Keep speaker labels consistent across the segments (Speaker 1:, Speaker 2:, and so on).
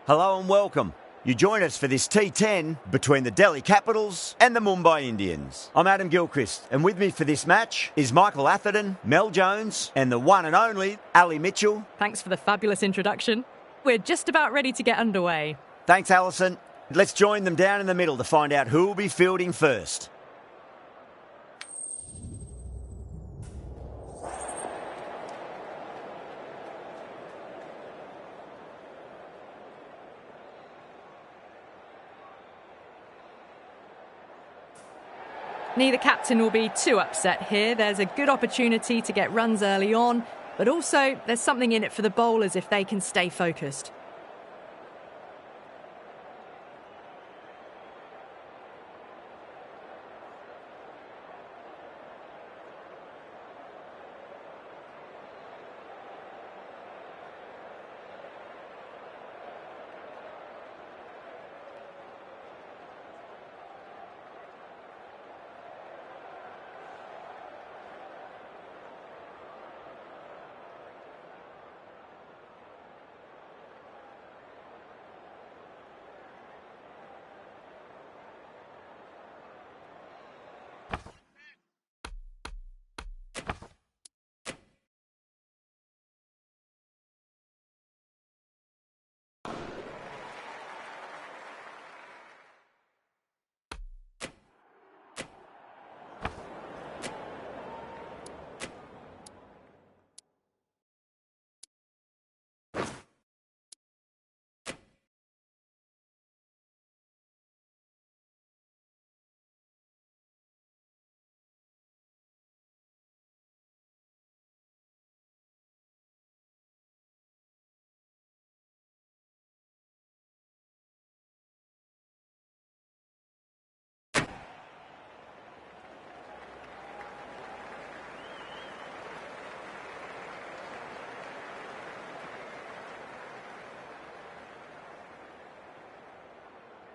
Speaker 1: Hello and welcome. You join us for this T10 between the Delhi Capitals and the Mumbai Indians. I'm Adam Gilchrist, and with me for this match is Michael Atherton, Mel Jones, and the one and only Ali Mitchell.
Speaker 2: Thanks for the fabulous introduction. We're just about ready to get underway.
Speaker 1: Thanks, Alison. Let's join them down in the middle to find out who will be fielding first.
Speaker 2: Neither captain will be too upset here. There's a good opportunity to get runs early on, but also there's something in it for the bowlers if they can stay focused.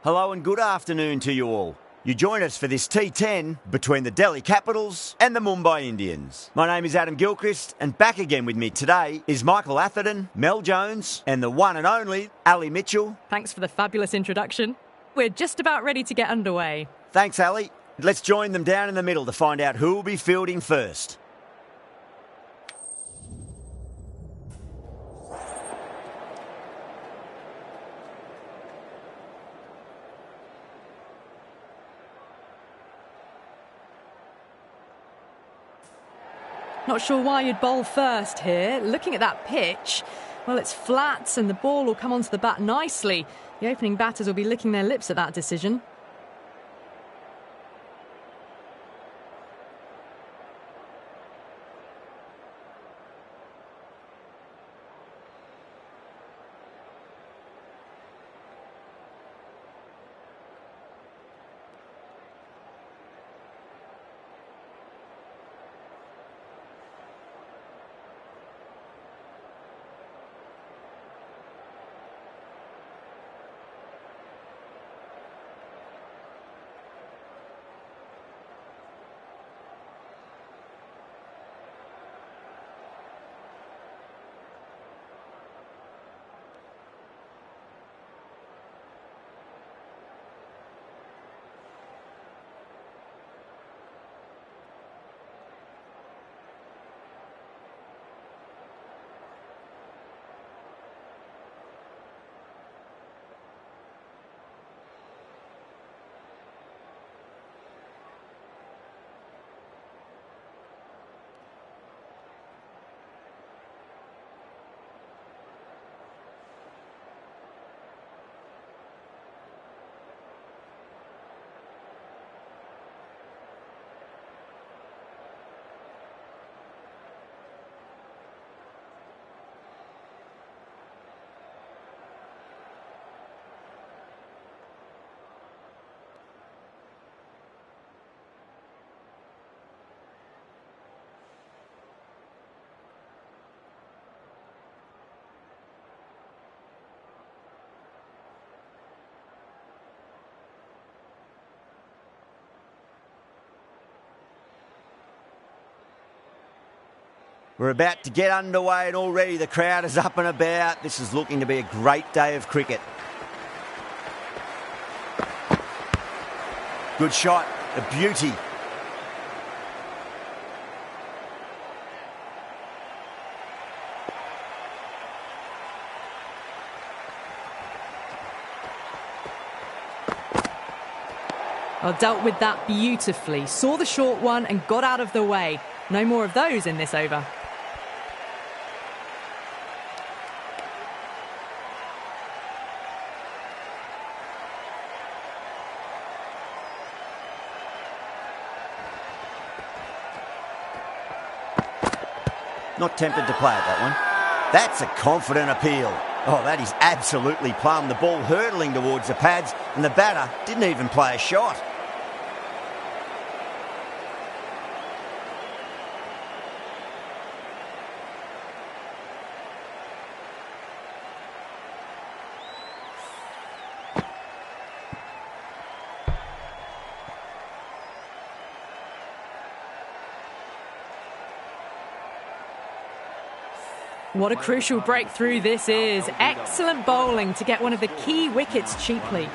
Speaker 1: Hello and good afternoon to you all. You join us for this T10 between the Delhi Capitals and the Mumbai Indians. My name is Adam Gilchrist, and back again with me today is Michael Atherton, Mel Jones, and the one and only Ali Mitchell.
Speaker 2: Thanks for the fabulous introduction. We're just about ready to get underway.
Speaker 1: Thanks, Ali. Let's join them down in the middle to find out who will be fielding first.
Speaker 2: Not sure why you'd bowl first here. Looking at that pitch, well, it's flat and the ball will come onto the bat nicely. The opening batters will be licking their lips at that decision.
Speaker 1: We're about to get underway and already the crowd is up and about. This is looking to be a great day of cricket. Good shot, a beauty.
Speaker 2: Well, dealt with that beautifully. Saw the short one and got out of the way. No more of those in this over.
Speaker 1: Not tempted to play at that one. That's a confident appeal. Oh, that is absolutely plumb. The ball hurtling towards the pads, and the batter didn't even play a shot.
Speaker 2: What a crucial breakthrough this is. Excellent bowling to get one of the key wickets cheaply.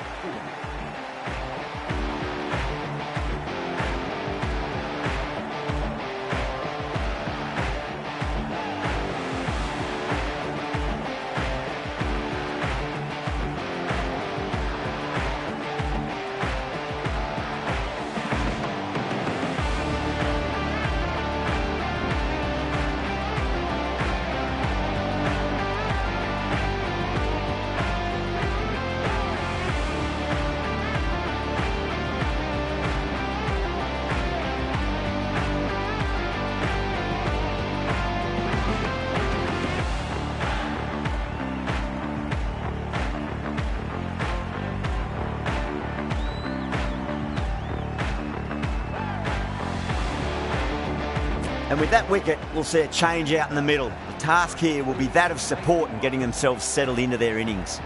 Speaker 1: And with that wicket, we'll see a change out in the middle. The task here will be that of support and getting themselves settled into their innings.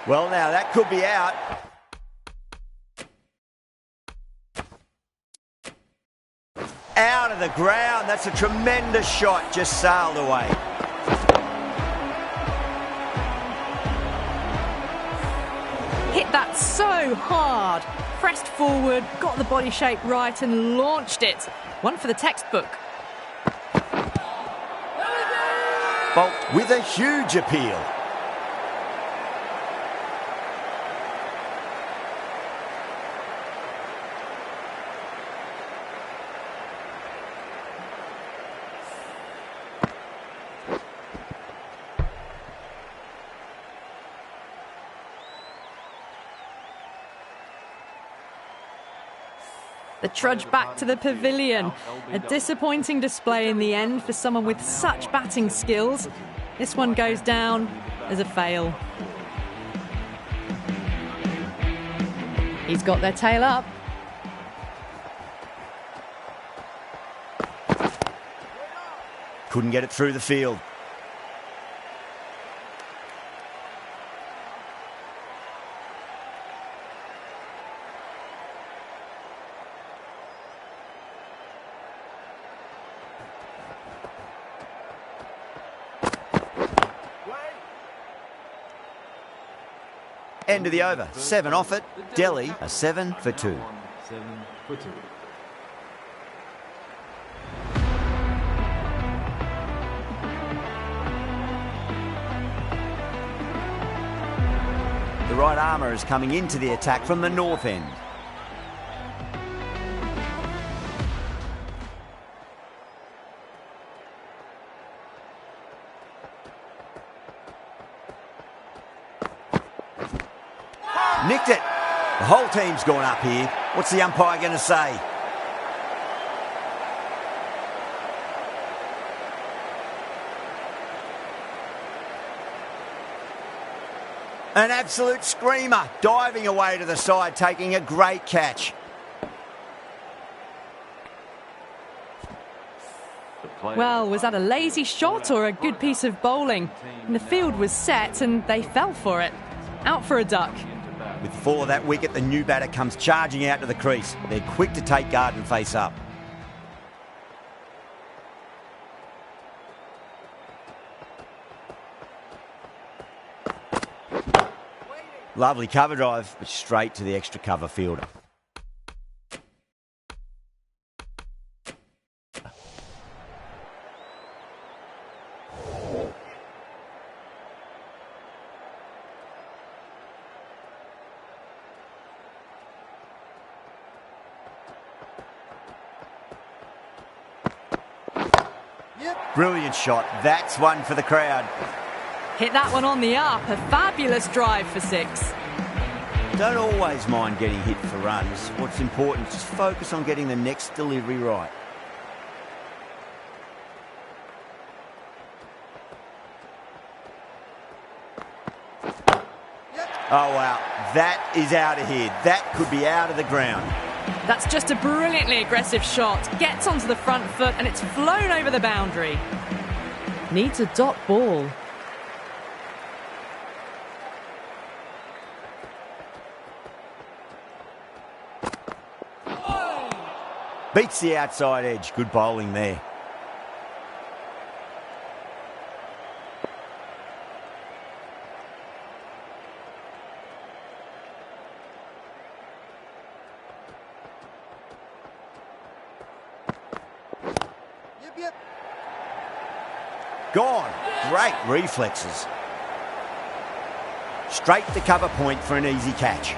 Speaker 1: Well, now that could be out. Out of the ground. That's a tremendous shot. Just sailed away.
Speaker 2: Hit that so hard. Pressed forward, got the body shape right and launched it. One for the textbook.
Speaker 1: Bolt with a huge appeal.
Speaker 2: The trudge back to the pavilion. A disappointing display in the end for someone with such batting skills. This one goes down as a fail. He's got their tail up.
Speaker 1: Couldn't get it through the field. End of the over. 7 off it. Delhi are 7 for 2.
Speaker 3: 7 for 2.
Speaker 1: The right armour is coming into the attack from the north end. Nicked it. The whole team's gone up here. What's the umpire going to say? An absolute screamer, diving away to the side, taking a great catch.
Speaker 2: Well, was that a lazy shot or a good piece of bowling? And the field was set and they fell for it. Out for a duck.
Speaker 1: With the fall of that wicket, the new batter comes charging out to the crease. They're quick to take guard and face up. Lovely cover drive, but straight to the extra cover fielder. Brilliant shot. That's one for the crowd.
Speaker 2: Hit that one on the up. A fabulous drive for 6.
Speaker 1: Don't always mind getting hit for runs. What's important is just focus on getting the next delivery right. Oh, wow. That is out of here. That could be out of the ground.
Speaker 2: That's just a brilliantly aggressive shot. Gets onto the front foot and it's flown over the boundary. Needs a dot ball.
Speaker 1: Beats the outside edge. Good bowling there. Gone. Great reflexes. Straight to cover point for an easy catch.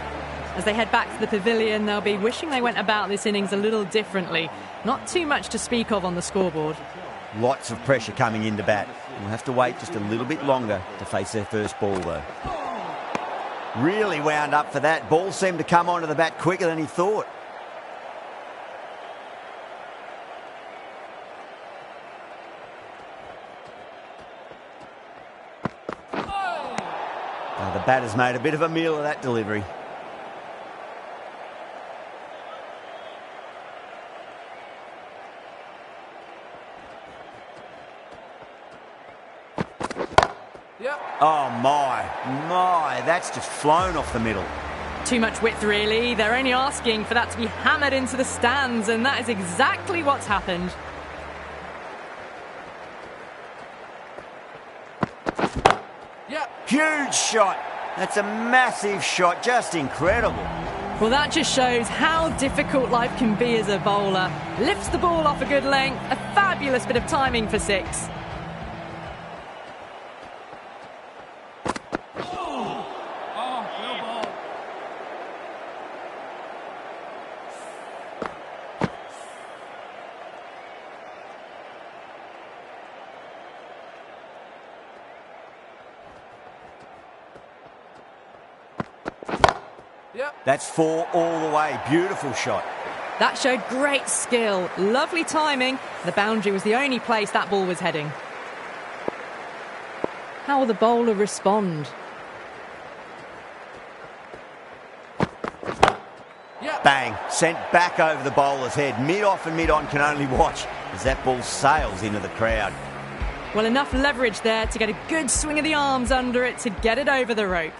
Speaker 2: As they head back to the pavilion, they'll be wishing they went about this innings a little differently. Not too much to speak of on the scoreboard.
Speaker 1: Lots of pressure coming into bat. We'll have to wait just a little bit longer to face their first ball, though. Really wound up for that. Ball seemed to come onto the bat quicker than he thought. The batter's made a bit of a meal of that delivery. Oh my, that's just flown off the middle.
Speaker 2: Too much width, really. They're only asking for that to be hammered into the stands, and that is exactly what's happened.
Speaker 1: Huge shot. That's a massive shot, just incredible.
Speaker 2: Well, that just shows how difficult life can be as a bowler. Lifts the ball off a good length, a fabulous bit of timing for 6.
Speaker 1: That's 4 all the way. Beautiful shot.
Speaker 2: That showed great skill. Lovely timing. The boundary was the only place that ball was heading. How will the bowler respond?
Speaker 1: Bang. Sent back over the bowler's head. Mid-off and mid-on can only watch as that ball sails into the crowd.
Speaker 2: Well, enough leverage there to get a good swing of the arms under it to get it over the rope.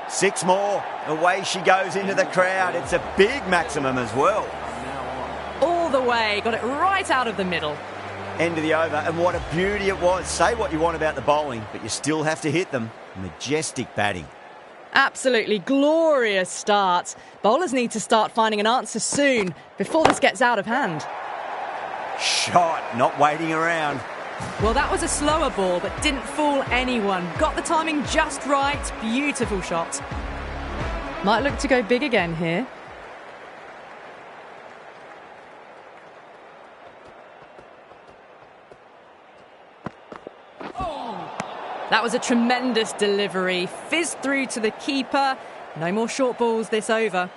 Speaker 1: Six more. Away she goes into the crowd. It's a big maximum as well.
Speaker 2: All the way. Got it right out of the middle.
Speaker 1: End of the over. And what a beauty it was. Say what you want about the bowling, but you still have to hit them. Majestic batting.
Speaker 2: Absolutely glorious start. Bowlers need to start finding an answer soon before this gets out of hand.
Speaker 1: Shot. Not waiting around.
Speaker 2: Well, that was a slower ball, but didn't fool anyone. Got the timing just right. Beautiful shot. Might look to go big again here. That was a tremendous delivery. Fizzed through to the keeper. No more short balls this over.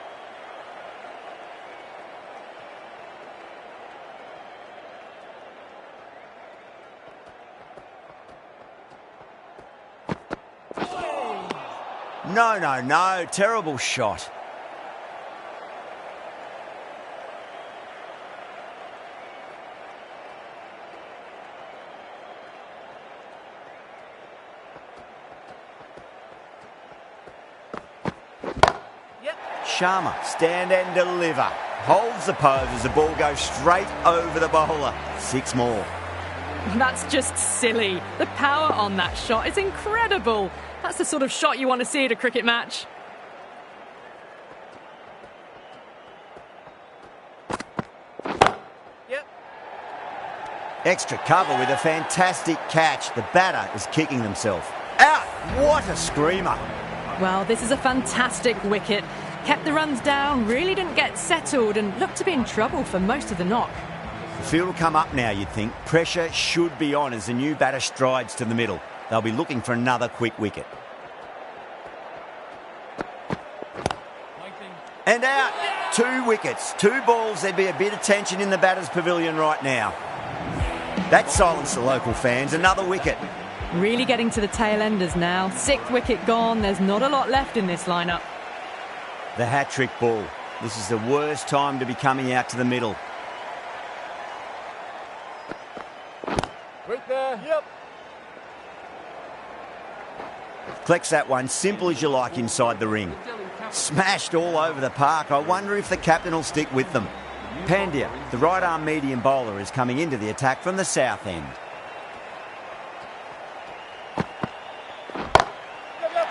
Speaker 1: No. Terrible shot. Sharma, stand and deliver. Holds the pose as the ball goes straight over the bowler. 6 more.
Speaker 2: That's just silly. The power on that shot is incredible. That's the sort of shot you want to see at a cricket match.
Speaker 1: Extra cover with a fantastic catch. The batter is kicking themselves. Out! What a screamer!
Speaker 2: Well, this is a fantastic wicket. Kept the runs down, really didn't get settled and looked to be in trouble for most of the knock.
Speaker 1: The field will come up now, you'd think. Pressure should be on as the new batter strides to the middle. They'll be looking for another quick wicket. And out! 2 wickets, 2 balls. There'd be a bit of tension in the batter's pavilion right now. That silenced the local fans. Another wicket.
Speaker 2: Really getting to the tail enders now. 6th wicket gone. There's not a lot left in this lineup.
Speaker 1: The hat-trick ball. This is the worst time to be coming out to the middle.
Speaker 3: Right there. Yep.
Speaker 1: Collects that one, simple as you like inside the ring. Smashed all over the park. I wonder if the captain will stick with them. Pandya, the right-arm medium bowler, is coming into the attack from the south end.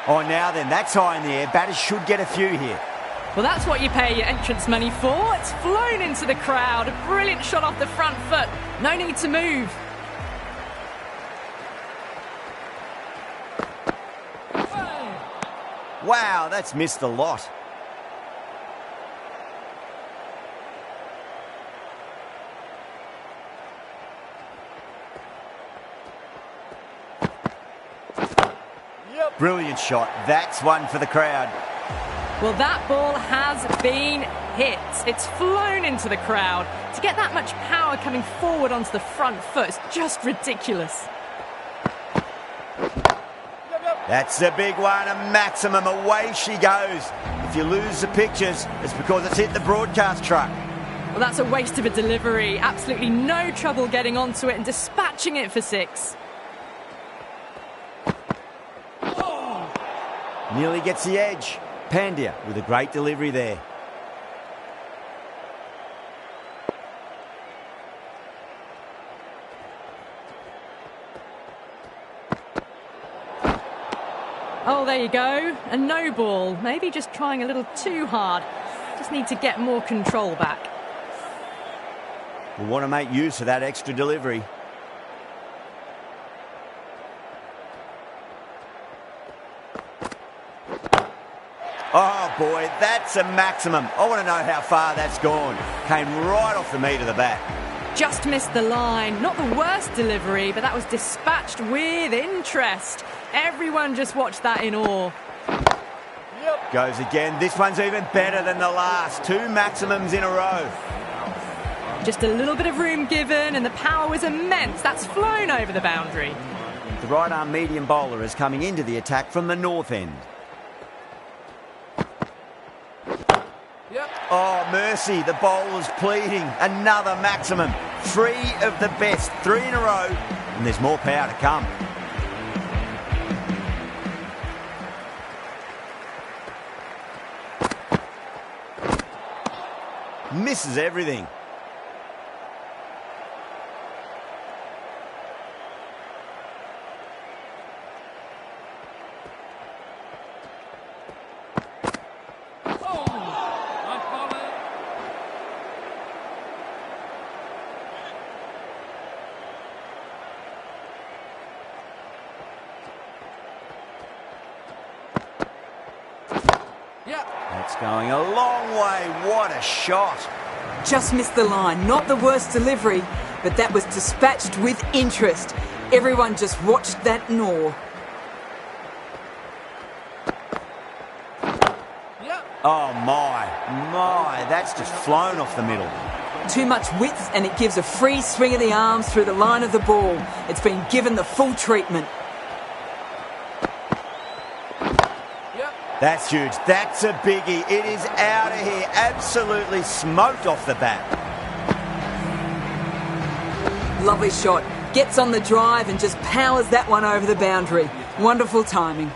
Speaker 1: Oh, now then, that's high in the air. Batters should get a few here.
Speaker 2: Well, that's what you pay your entrance money for. It's flown into the crowd. A brilliant shot off the front foot. No need to move.
Speaker 1: Wow, that's missed a lot. Brilliant shot. That's one for the crowd.
Speaker 2: Well, that ball has been hit. It's flown into the crowd. To get that much power coming forward onto the front foot is just ridiculous.
Speaker 1: That's a big one, a maximum. Away she goes. If you lose the pictures, it's because it's hit the broadcast truck.
Speaker 2: Well, that's a waste of a delivery. Absolutely no trouble getting onto it and dispatching it for 6.
Speaker 1: Nearly gets the edge. Pandya with a great delivery there.
Speaker 2: Oh, there you go. A no ball. Maybe just trying a little too hard. Just need to get more control back.
Speaker 1: We'll want to make use of that extra delivery. Oh boy, that's a maximum. I want to know how far that's gone. Came right off the meat of the bat.
Speaker 2: Just missed the line. Not the worst delivery, but that was dispatched with interest. Everyone just watched that in awe.
Speaker 1: Yep. Goes again. This one's even better than the last. 2 maximums in a row.
Speaker 2: Just a little bit of room given and the power was immense. That's flown over the boundary.
Speaker 1: The right-arm medium bowler is coming into the attack from the north end. Oh, mercy, the bowler's pleading. Another maximum. 3 of the best, 3 in a row, and there's more power to come. Misses everything. That's going a long way. What a shot.
Speaker 4: Just missed the line. Not the worst delivery, but that was dispatched with interest. Everyone just watched that gnaw.
Speaker 1: Oh my, that's just flown off the middle.
Speaker 4: Too much width and it gives a free swing of the arms through the line of the ball. It's been given the full treatment.
Speaker 1: That's huge. That's a biggie. It is out of here. Absolutely smoked off the bat.
Speaker 4: Lovely shot. Gets on the drive and just powers that one over the boundary. Wonderful timing.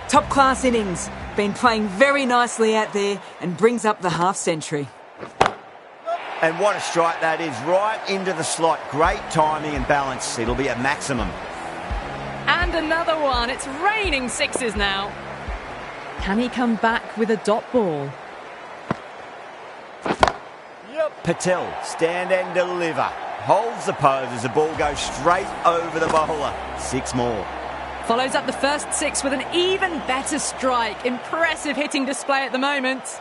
Speaker 4: Top class innings. Been playing very nicely out there and brings up the half century.
Speaker 1: And what a strike that is, right into the slot. Great timing and balance. It'll be a maximum.
Speaker 2: And another one. It's raining sixes now. Can he come back with a dot ball?
Speaker 1: Patel, stand and deliver. Holds the pose as the ball goes straight over the bowler. 6 more.
Speaker 2: Follows up the first 6 with an even better strike. Impressive hitting display at the moment.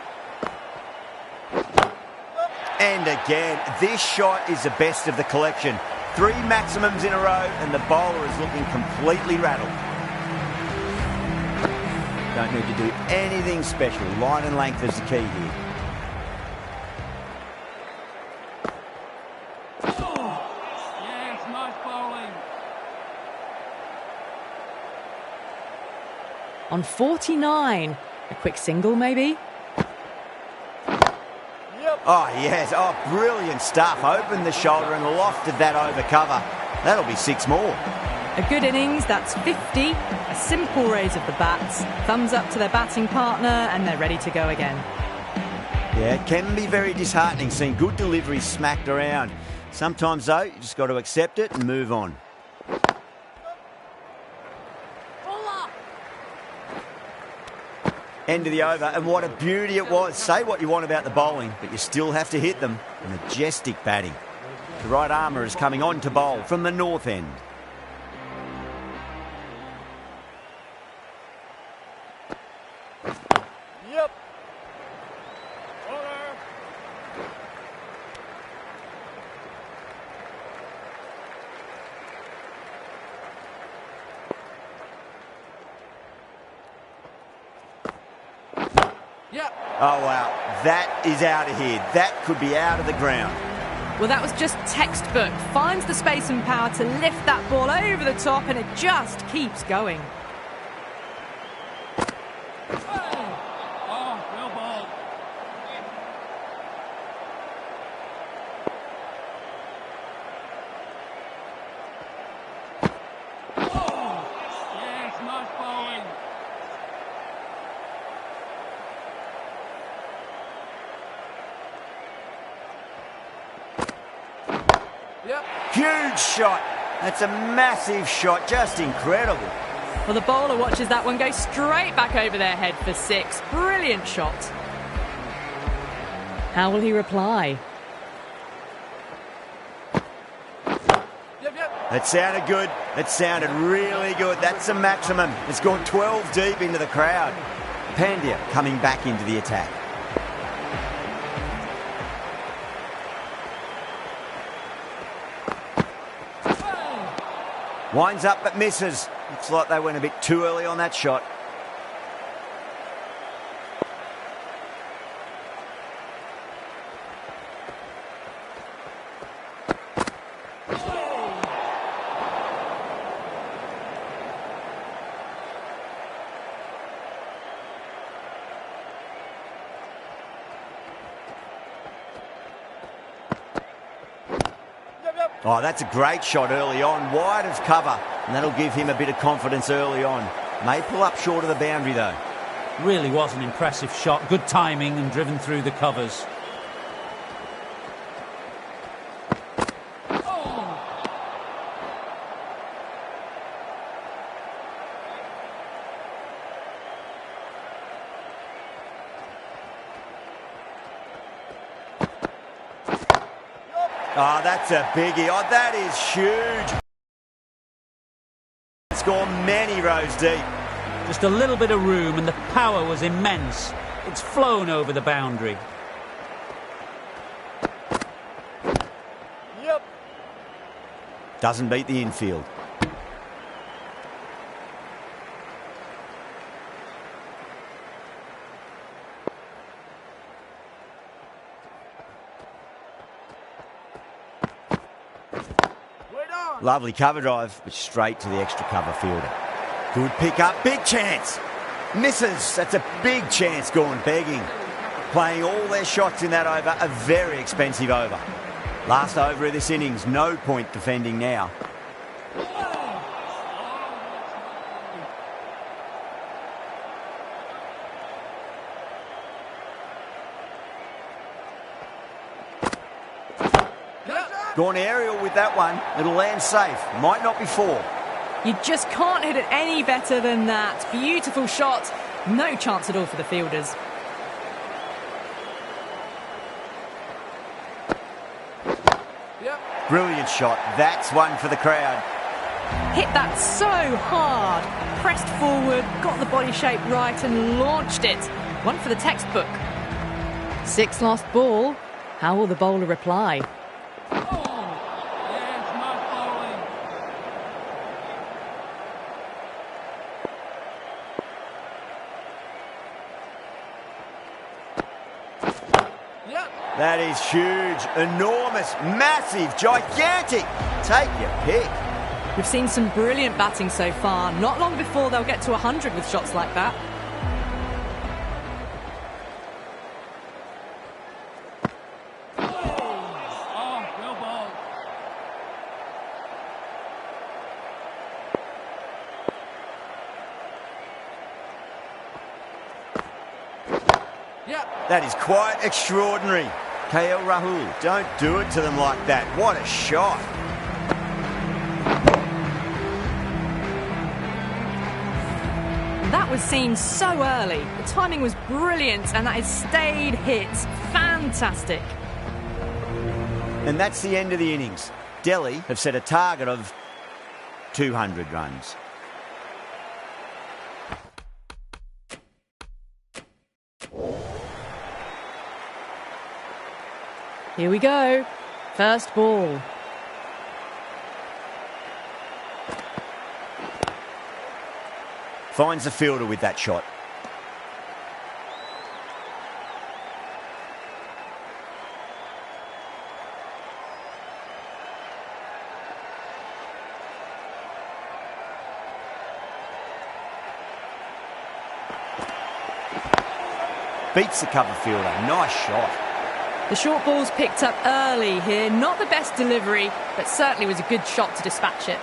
Speaker 1: And again, this shot is the best of the collection. 3 maximums in a row and the bowler is looking completely rattled. Don't need to do anything special. Line and length is the key here.
Speaker 3: Yes, nice bowling.
Speaker 2: On 49. A quick single, maybe?
Speaker 1: Oh, yes. Oh, brilliant stuff. Opened the shoulder and lofted that over cover. That'll be 6 more.
Speaker 2: A good innings, that's 50. A simple raise of the bats. Thumbs up to their batting partner and they're ready to go again.
Speaker 1: Yeah, it can be very disheartening seeing good deliveries smacked around. Sometimes, though, you just got to accept it and move on. End of the over, and what a beauty it was. Say what you want about the bowling, but you still have to hit them. Majestic batting. The right armour is coming on to bowl from the north end.
Speaker 3: Yep. Order. Yep.
Speaker 1: Oh, wow. That is out of here. That could be out of the ground.
Speaker 2: Well, that was just textbook. Finds the space and power to lift that ball over the top and it just keeps going.
Speaker 3: Oh, well ball. Oh, yes, nice bowling. Yep.
Speaker 1: Huge shot. That's a massive shot. Just incredible.
Speaker 2: Well, the bowler watches that one go straight back over their head for 6. Brilliant shot. How will he reply?
Speaker 3: Yep.
Speaker 1: That sounded good. That sounded really good. That's a maximum. It's gone 12 deep into the crowd. Pandya coming back into the attack. Winds up but misses. Looks like they went a bit too early on that shot. Oh, that's a great shot early on, wide of cover, and that'll give him a bit of confidence early on. May pull up short of the boundary, though.
Speaker 5: Really was an impressive shot. Good timing and driven through the covers.
Speaker 1: Oh, that's a biggie. Oh, that is huge. It's gone many rows deep.
Speaker 5: Just a little bit of room and the power was immense. It's flown over the boundary.
Speaker 3: Yep.
Speaker 1: Doesn't beat the infield. Lovely cover drive, but straight to the extra cover fielder. Good pick up, big chance. Misses, that's a big chance gone begging. Playing all their shots in that over, a very expensive over. Last over of this innings, no point defending now. Gone aerial with that one. It'll land safe. Might not be 4.
Speaker 2: You just can't hit it any better than that. Beautiful shot. No chance at all for the fielders.
Speaker 3: Yep.
Speaker 1: Brilliant shot. That's one for the crowd.
Speaker 2: Hit that so hard. Pressed forward, got the body shape right and launched it. One for the textbook. 6 last ball. How will the bowler reply?
Speaker 3: Yes, smart bowling. Yep.
Speaker 1: That is huge, enormous, massive, gigantic. Take your pick.
Speaker 2: We've seen some brilliant batting so far. Not long before they'll get to 100 with shots like that.
Speaker 3: Oh, well ball. Yep.
Speaker 1: That is quite extraordinary. KL Rahul, don't do it to them like that. What a shot.
Speaker 2: That was seen so early. The timing was brilliant and that has stayed hit. Fantastic.
Speaker 1: And that's the end of the innings. Delhi have set a target of 200 runs.
Speaker 2: Here we go. First ball.
Speaker 1: Finds the fielder with that shot. Beats the cover fielder. Nice shot.
Speaker 2: The short ball's picked up early here. Not the best delivery, but certainly was a good shot to dispatch it.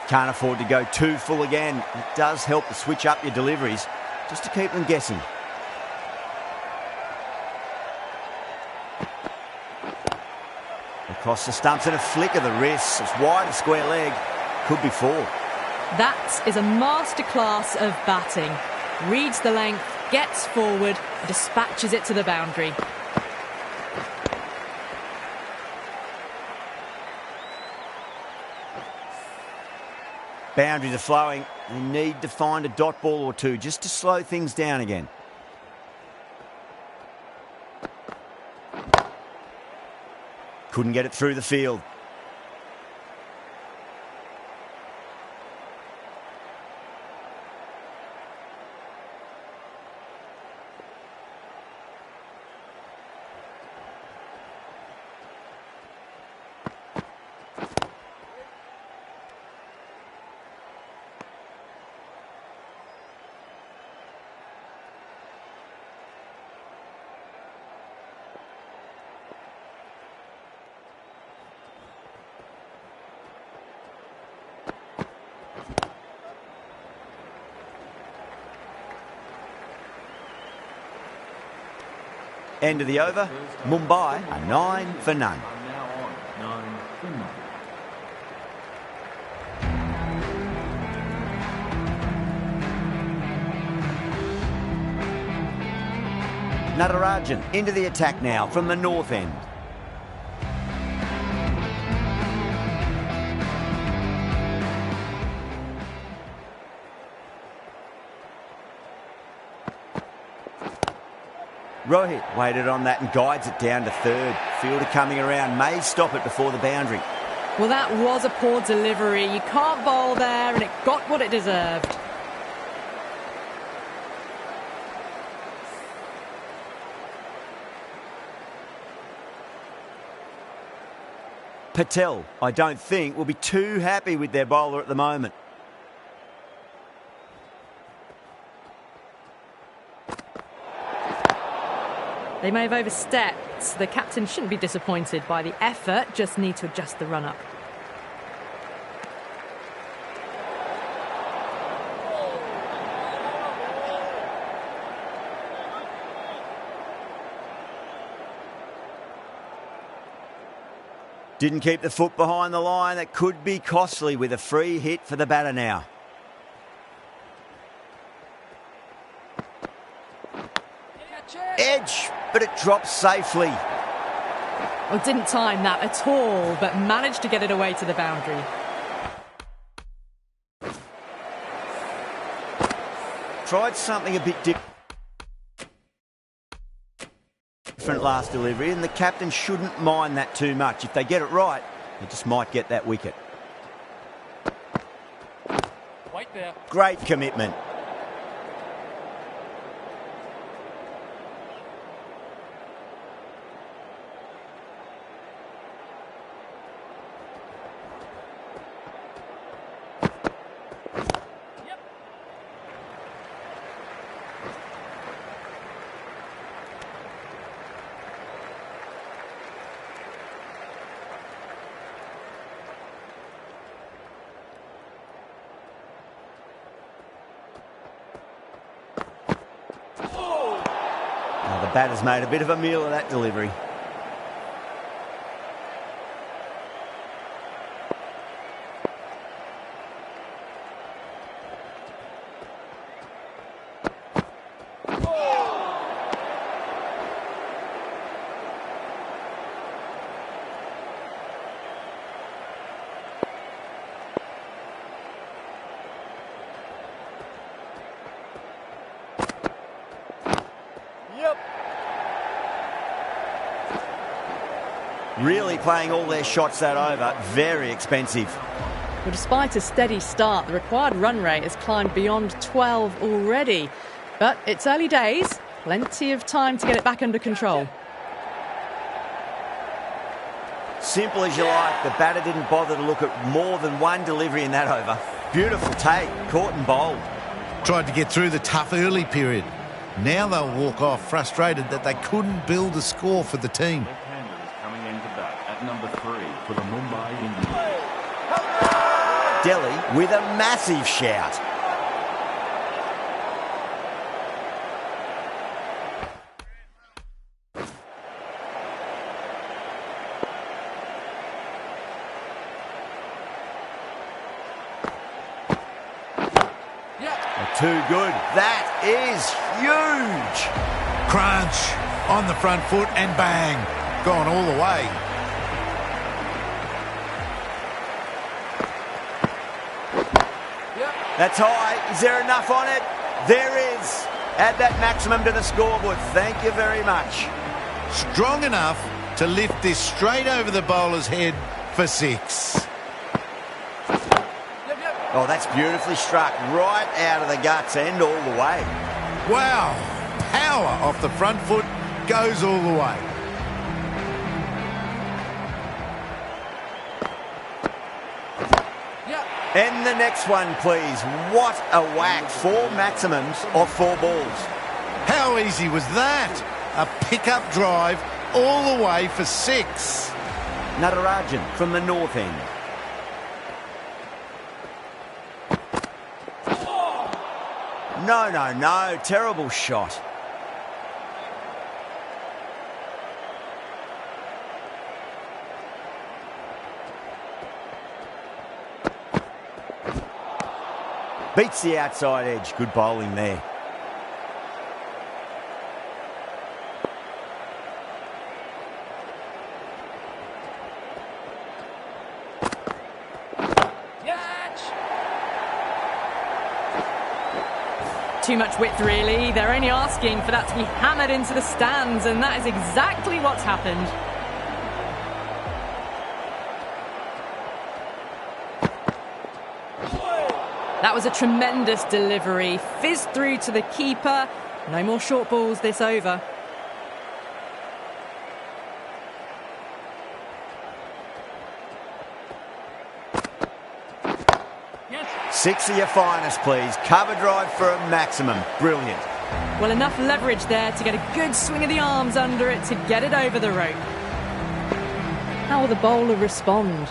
Speaker 1: Can't afford to go too full again. It does help to switch up your deliveries, just to keep them guessing. Across the stumps and a flick of the wrist. It's wide, a square leg. Could be 4.
Speaker 2: That is a masterclass of batting. Reads the length, gets forward, dispatches it to the boundary.
Speaker 1: Boundaries are flowing. They need to find a dot ball or two just to slow things down again. Couldn't get it through the field. End of the over. Mumbai are 9 for none. Natarajan into the attack now from the north end. Rohit waited on that and guides it down to third. Fielder coming around, may stop it before the boundary.
Speaker 2: Well, that was a poor delivery. You can't bowl there, and it got what it deserved.
Speaker 1: Patel, I don't think, will be too happy with their bowler at the moment.
Speaker 2: They may have overstepped. The captain shouldn't be disappointed by the effort, just need to adjust the run-up.
Speaker 1: Didn't keep the foot behind the line. That could be costly with a free hit for the batter now. Edge, but it drops safely.
Speaker 2: Well, didn't time that at all, but managed to get it away to the boundary.
Speaker 1: Tried something a bit different last delivery, and the captain shouldn't mind that too much. If they get it right, they just might get that wicket.
Speaker 3: Wait there.
Speaker 1: Great commitment. The batter's made a bit of a meal of that delivery. Really playing all their shots that over. Very expensive.
Speaker 2: Well, despite a steady start, the required run rate has climbed beyond 12 already. But it's early days. Plenty of time to get it back under control.
Speaker 1: Simple as you like. The batter didn't bother to look at more than one delivery in that over. Beautiful take. Caught and bowled.
Speaker 6: Tried to get through the tough early period. Now they'll walk off frustrated that they couldn't build a score for the team.
Speaker 7: Number 3 for the Mumbai Indians.
Speaker 1: Delhi with a massive shout. Too good. That is huge.
Speaker 6: Crunch on the front foot and bang. Gone all the way.
Speaker 1: That's high. Is there enough on it? There is. Add that maximum to the scoreboard. Thank you very much.
Speaker 6: Strong enough to lift this straight over the bowler's head for 6.
Speaker 1: Oh, that's beautifully struck. Right out of the guts and all the way.
Speaker 6: Wow. Power off the front foot goes all the way.
Speaker 1: And the next one, please. What a whack. 4 maximums of 4 balls.
Speaker 6: How easy was that? A pickup drive all the way for 6.
Speaker 1: Natarajan from the north end. No. Terrible shot. Beats the outside edge. Good bowling there.
Speaker 2: Too much width, really. They're only asking for that to be hammered into the stands, and that is exactly what's happened. That was a tremendous delivery. Fizzed through to the keeper. No more short balls this over.
Speaker 1: Six of your finest, please. Cover drive for a maximum. Brilliant.
Speaker 2: Well, enough leverage there to get a good swing of the arms under it to get it over the rope. How will the bowler respond?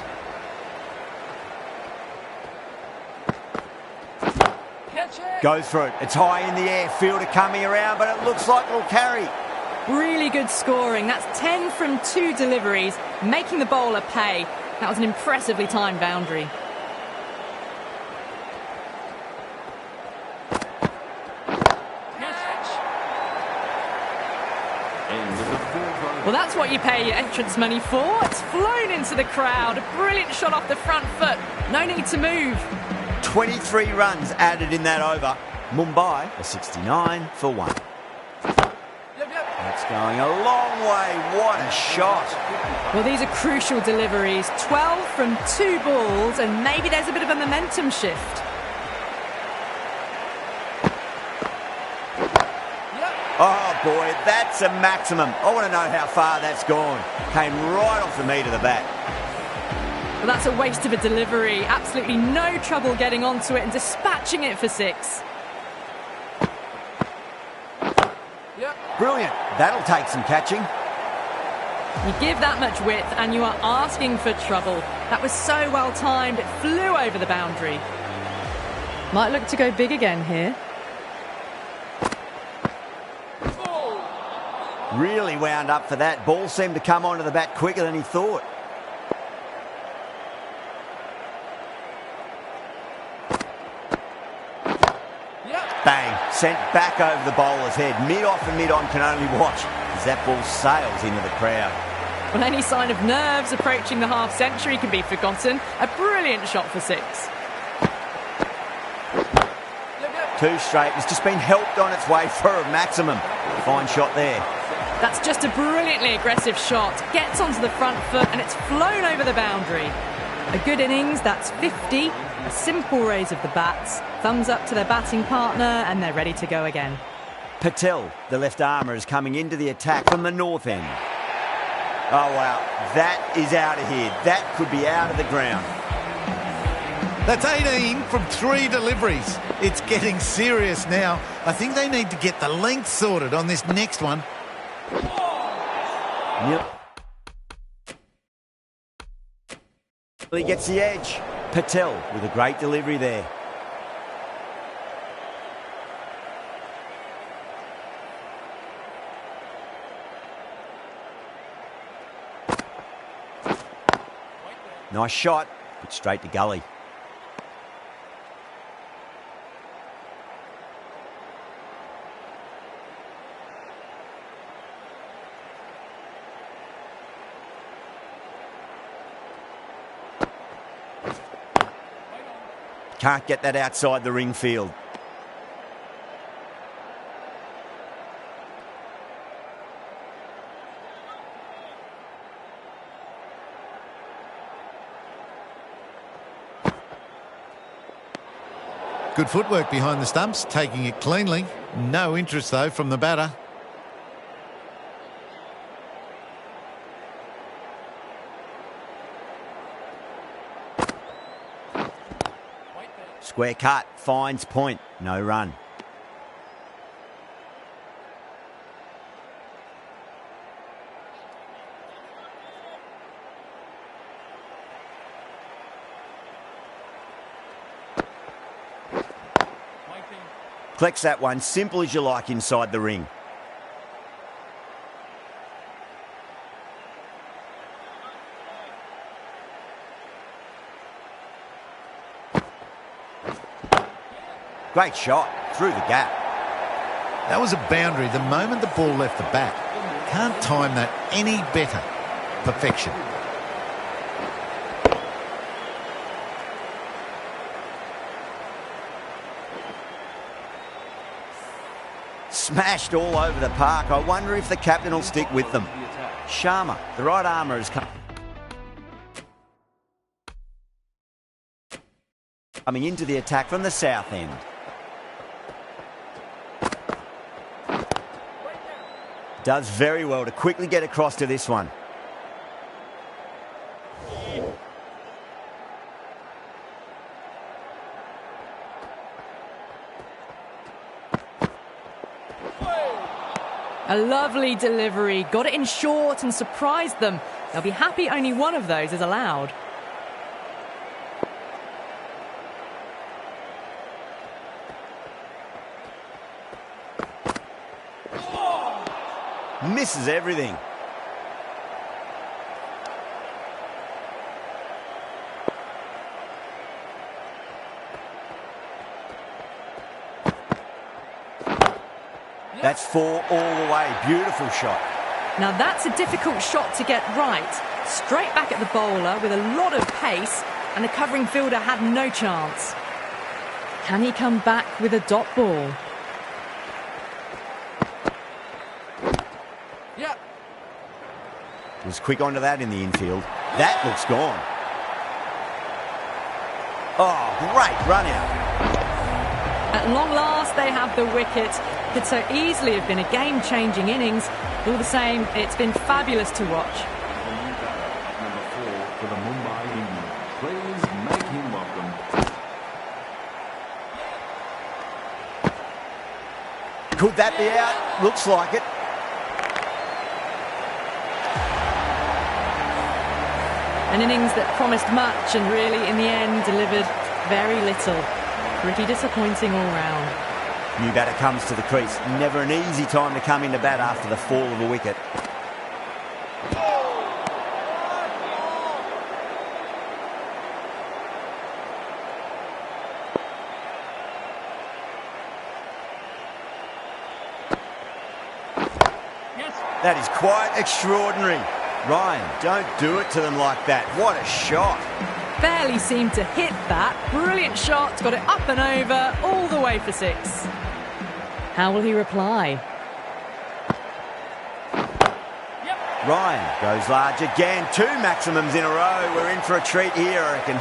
Speaker 1: Goes for it. It's high in the air. Fielder coming around, but it looks like it'll carry.
Speaker 2: Really good scoring. That's 10 from 2 deliveries, making the bowler pay. That was an impressively timed boundary. Well, that's what you pay your entrance money for. It's flown into the crowd. A brilliant shot off the front foot. No need to move.
Speaker 1: 23 runs added in that over. Mumbai are 69 for 1. That's going a long way. What a shot.
Speaker 2: Well, these are crucial deliveries. 12 from 2 balls, and maybe there's a bit of a momentum shift.
Speaker 1: Oh boy, that's a maximum. I want to know how far that's gone. Came right off the meat of the bat.
Speaker 2: Well, that's a waste of a delivery. Absolutely no trouble getting onto it and dispatching it for 6.
Speaker 1: Brilliant. That'll take some catching.
Speaker 2: You give that much width and you are asking for trouble. That was so well timed, it flew over the boundary. Might look to go big again here.
Speaker 1: Really wound up for that. Ball seemed to come onto the bat quicker than he thought. Bang, sent back over the bowler's head. Mid-off and mid-on can only watch as that ball sails into the crowd.
Speaker 2: Well, any sign of nerves approaching the half-century can be forgotten. A brilliant shot for 6.
Speaker 1: 2 straight. It's just been helped on its way for a maximum. Fine shot there.
Speaker 2: That's just a brilliantly aggressive shot. Gets onto the front foot and it's flown over the boundary. A good innings, that's 50. A simple raise of the bats. Thumbs up to their batting partner and they're ready to go again.
Speaker 1: Patel, the left armour, is coming into the attack from the north end. Oh, wow. That is out of here. That could be out of the ground.
Speaker 6: That's 18 from 3 deliveries. It's getting serious now. I think they need to get the length sorted on this next one.
Speaker 1: Yep. He gets the edge. Patel with a great delivery there. Nice shot, but straight to gully. Can't get that outside the ring field.
Speaker 6: Good footwork behind the stumps, taking it cleanly. No interest, though, from the batter.
Speaker 1: Square cut, finds point, no run. Collects that one, simple as you like inside the ring. Great shot, through the gap.
Speaker 6: That was a boundary the moment the ball left the bat. Can't time that any better. Perfection.
Speaker 1: Smashed all over the park. I wonder if the captain will stick with them. Sharma, the right armour, is coming into the attack from the south end. Does very well to quickly get across to this one.
Speaker 2: A lovely delivery, got it in short and surprised them. They'll be happy only one of those is allowed.
Speaker 1: Misses everything. That's 4 all the way. Beautiful shot.
Speaker 2: Now that's a difficult shot to get right. Straight back at the bowler with a lot of pace, and the covering fielder had no chance. Can he come back with a dot ball?
Speaker 3: Yeah.
Speaker 1: Was quick onto that in the infield. That looks gone. Oh, great run out.
Speaker 2: At long last, they have the wicket. Could so easily have been a game-changing innings. All the same, it's been fabulous to watch.
Speaker 7: Number 4 for the Mumbai Indians. Please make him welcome.
Speaker 1: Could that be out? Looks like it.
Speaker 2: An innings that promised much and really, in the end, delivered very little. Pretty disappointing all round.
Speaker 1: New batter comes to the crease. Never an easy time to come into bat after the fall of a wicket.
Speaker 3: Yes.
Speaker 1: That is quite extraordinary. Ryan, don't do it to them like that. What a shot.
Speaker 2: Barely seemed to hit that. Brilliant shot, got it up and over, all the way for 6. How will he reply?
Speaker 1: Ryan goes large again. 2 maximums in a row. We're in for a treat here, I reckon.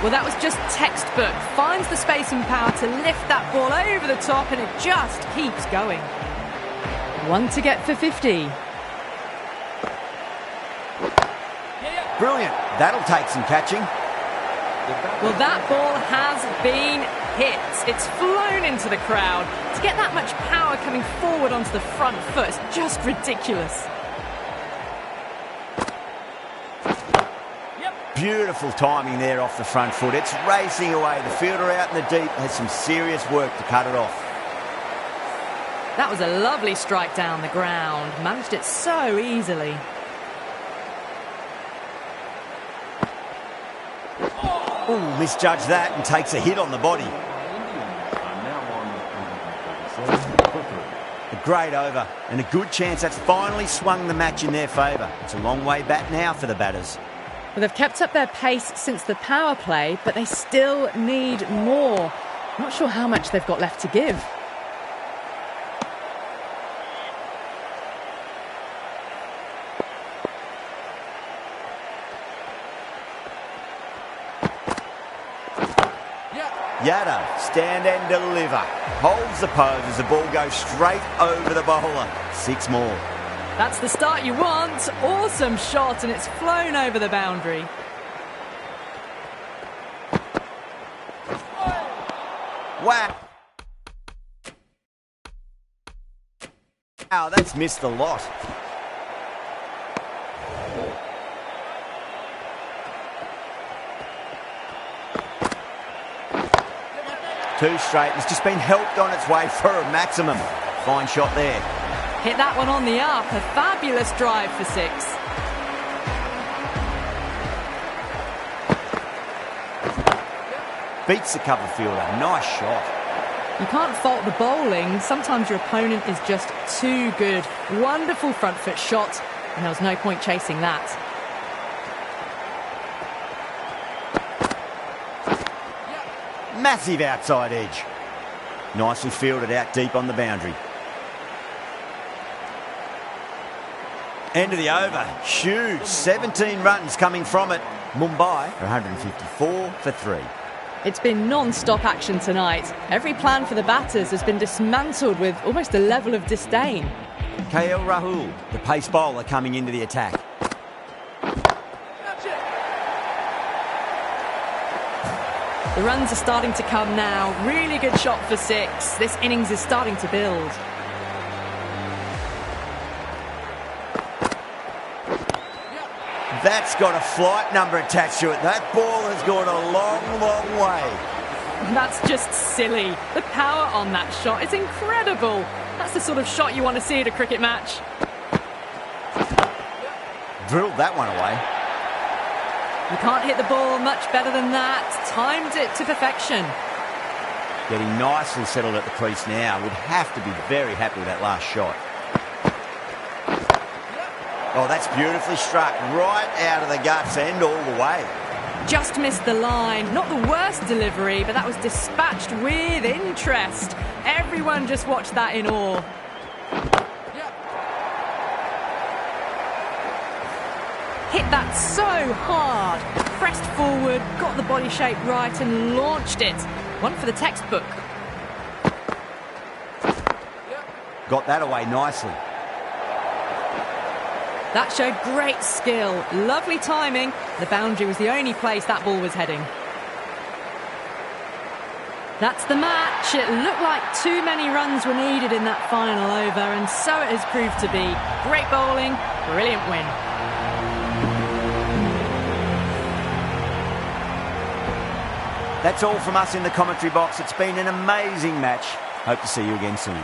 Speaker 2: Well, that was just textbook. Finds the space and power to lift that ball over the top, and it just keeps going. 1 to get for 50.
Speaker 1: Brilliant. That'll take some catching.
Speaker 2: Well, that ball has been hit. It's flown into the crowd. To get that much power coming forward onto the front foot is just ridiculous.
Speaker 1: Beautiful timing there off the front foot. It's racing away. The fielder out in the deep has some serious work to cut it off.
Speaker 2: That was a lovely strike down the ground. Managed it so easily.
Speaker 1: Ooh, misjudged that and takes a hit on the body. A great over and a good chance that's finally swung the match in their favour. It's a long way back now for the batters.
Speaker 2: Well, they've kept up their pace since the power play, but they still need more. Not sure how much they've got left to give.
Speaker 1: Yada, stand and deliver. Holds the pose as the ball goes straight over the bowler. 6 more.
Speaker 2: That's the start you want. Awesome shot, and it's flown over the boundary.
Speaker 1: Wow. Wow, that's missed the lot. Two straight. It's just been helped on its way for a maximum. Fine shot there.
Speaker 2: Hit that one on the up. A fabulous drive for 6.
Speaker 1: Beats the cover fielder. Nice shot.
Speaker 2: You can't fault the bowling. Sometimes your opponent is just too good. Wonderful front foot shot, and there was no point chasing that.
Speaker 1: Massive outside edge. Nicely fielded out deep on the boundary. End of the over. Huge. 17 runs coming from it. Mumbai are 154 for 3.
Speaker 2: It's been non-stop action tonight. Every plan for the batters has been dismantled with almost a level of disdain.
Speaker 1: KL Rahul, the pace bowler, coming into the attack.
Speaker 2: The runs are starting to come now. Really good shot for 6. This innings is starting to build.
Speaker 1: That's got a flight number attached to it. That ball has gone a long, long way.
Speaker 2: That's just silly. The power on that shot is incredible. That's the sort of shot you want to see at a cricket match.
Speaker 1: drilled that one away.
Speaker 2: You can't hit the ball much better than that. Timed it to perfection.
Speaker 1: Getting nicely settled at the crease now. Would have to be very happy with that last shot. Oh, that's beautifully struck. Right out of the guts and all the way.
Speaker 2: Just missed the line. Not the worst delivery, but that was dispatched with interest. Everyone just watched that in awe. Hit that so hard. Pressed forward, got the body shape right and launched it. One for the textbook.
Speaker 1: Got that away nicely.
Speaker 2: That showed great skill. Lovely timing. The boundary was the only place that ball was heading. That's the match. It looked like too many runs were needed in that final over, and so it has proved to be. Great bowling, brilliant win.
Speaker 1: That's all from us in the commentary box. It's been an amazing match. Hope to see you again soon.